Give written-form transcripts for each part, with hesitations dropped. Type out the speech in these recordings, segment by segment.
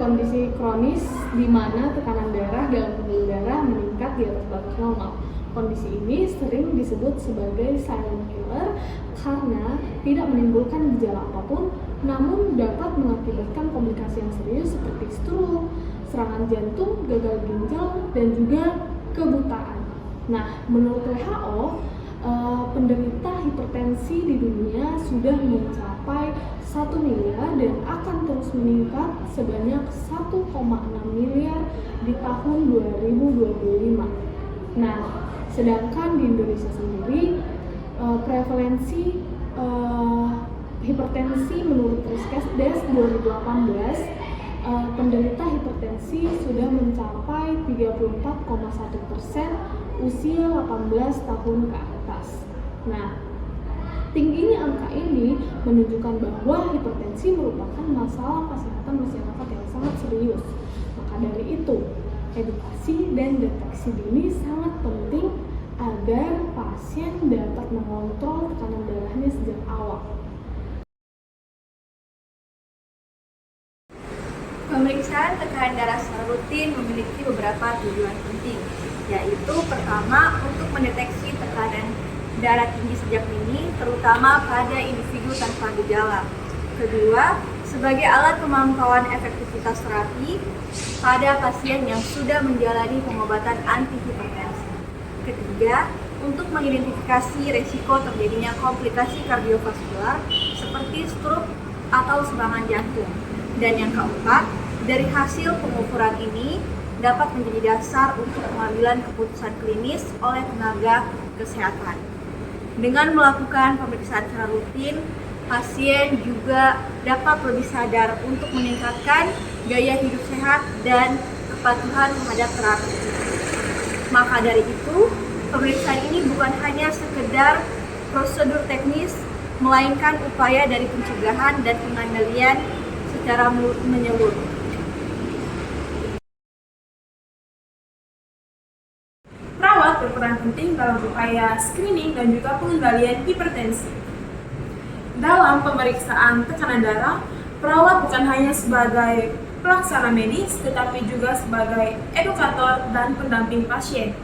kondisi kronis di mana tekanan darah dalam pembuluh darah meningkat di atas batas normal. Kondisi ini sering disebut sebagai silent killer karena tidak menimbulkan gejala apapun, namun dapat mengakibatkan komplikasi yang serius seperti stroke, serangan jantung, gagal ginjal, dan juga kebutaan. Nah, menurut WHO, penderita hipertensi di dunia sudah mencapai 1 miliar dan akan terus meningkat sebanyak 1,6 miliar di tahun 2025. Nah, sedangkan di Indonesia sendiri, prevalensi hipertensi menurut Riskesdes 2018, penderita hipertensi sudah mencapai 34,1% usia 18 tahun ke atas. Nah, tingginya angka ini menunjukkan bahwa hipertensi merupakan masalah kesehatan masyarakat yang sangat serius. Maka dari itu, edukasi dan deteksi dini sangat penting agar pasien dapat mengontrol tekanan darahnya sejak awal. Pemeriksaan tekanan darah secara rutin memiliki beberapa tujuan penting, yaitu pertama, untuk mendeteksi tekanan darah tinggi sejak dini, terutama pada individu tanpa gejala. Kedua, sebagai alat pemantauan efektivitas terapi pada pasien yang sudah menjalani pengobatan antihipertensi. Ketiga, untuk mengidentifikasi resiko terjadinya komplikasi kardiovaskular seperti stroke atau serangan jantung. Dan yang keempat, dari hasil pengukuran ini dapat menjadi dasar untuk pengambilan keputusan klinis oleh tenaga kesehatan. Dengan melakukan pemeriksaan secara rutin, pasien juga dapat lebih sadar untuk meningkatkan gaya hidup sehat dan kepatuhan terhadap terapi. Maka dari itu, pemeriksaan ini bukan hanya sekedar prosedur teknis, melainkan upaya dari pencegahan dan pengendalian secara menyeluruh. Perawat berperan penting dalam upaya screening dan juga pengendalian hipertensi. Dalam pemeriksaan tekanan darah, perawat bukan hanya sebagai pelaksana medis, tetapi juga sebagai edukator dan pendamping pasien.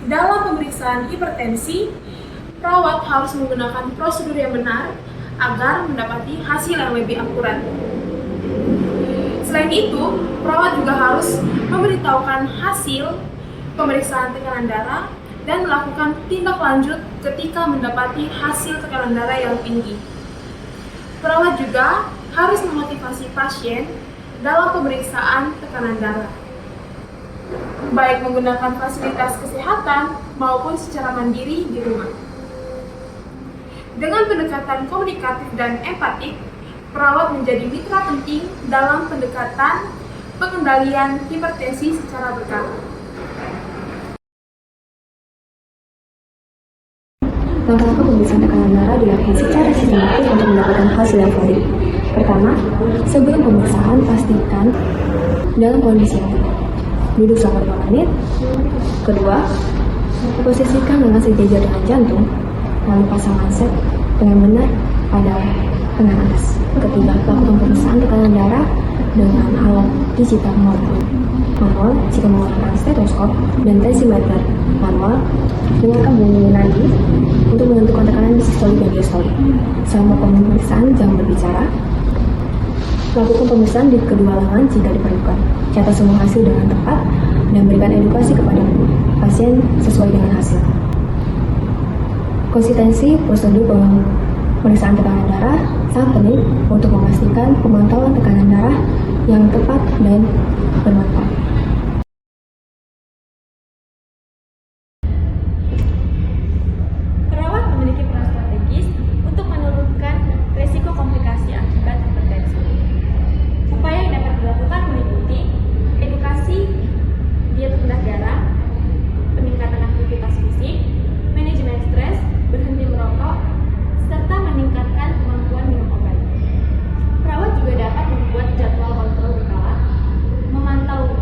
Dalam pemeriksaan hipertensi, perawat harus menggunakan prosedur yang benar agar mendapati hasil yang lebih akurat. Selain itu, perawat juga harus memberitahukan hasil pemeriksaan tekanan darah dan melakukan tindak lanjut ketika mendapati hasil tekanan darah yang tinggi. Perawat juga harus memotivasi pasien dalam pemeriksaan tekanan darah, baik menggunakan fasilitas kesehatan maupun secara mandiri di rumah. Dengan pendekatan komunikatif dan empatik, perawat menjadi mitra penting dalam pendekatan pengendalian hipertensi secara berkala. Langkah-langkah pemeriksaan tekanan darah dilakukan secara sistematis untuk mendapatkan hasil yang valid. Pertama, sebelum pemeriksaan, pastikan dalam kondisi yang tenang. Duduk selama 5 menit. Kedua, posisikan lengan sejajar dengan jantung, lalu pasang lancet dengan benar pada lengan atas. Ketiga, lakukan pemeriksaan tekanan darah dengan alat digital manual jika menggunakan stetoskop dan tensimeter manual. Dengarkan bunyi nadi untuk menentukan tekanan sistolik dan diastolik. Selama pemeriksaan jangan berbicara. Lakukan pemeriksaan di kedua lengan jika diperlukan. Catat semua hasil dengan tepat dan berikan edukasi kepada pasien sesuai dengan hasil. Konsistensi prosedur pemeriksaan tekanan darah sangat penting untuk memastikan pemantauan tekanan darah yang tepat dan bermanfaat. Perawat memiliki peran strategis untuk menurunkan risiko komplikasi akibat hipertensi. Upaya yang dapat dilakukan meliputi edukasi diet rendah darah, peningkatan aktivitas fisik, manajemen stres, berhenti merokok, serta meningkatkan kemampuan minum obat. Perawat juga dapat membuat jadwal kontrol berkala, memantau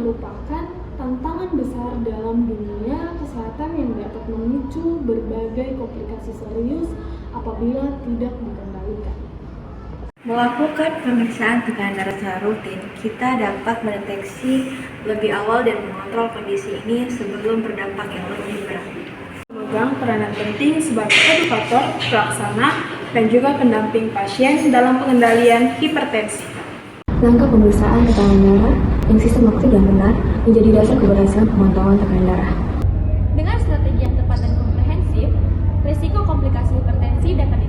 merupakan tantangan besar dalam dunia kesehatan yang dapat memicu berbagai komplikasi serius apabila tidak dikendalikan. Melakukan pemeriksaan tekanan darah secara rutin, kita dapat mendeteksi lebih awal dan mengontrol kondisi ini sebelum berdampak yang lebih berat. Memegang peranan penting sebagai edukator, pelaksana, dan juga pendamping pasien dalam pengendalian hipertensi. Langkah pemeriksaan tekanan darah yang sistematis dan benar menjadi dasar keberhasilan pemantauan tekanan darah. Dengan strategi yang tepat dan komprehensif, risiko komplikasi hipertensi dapat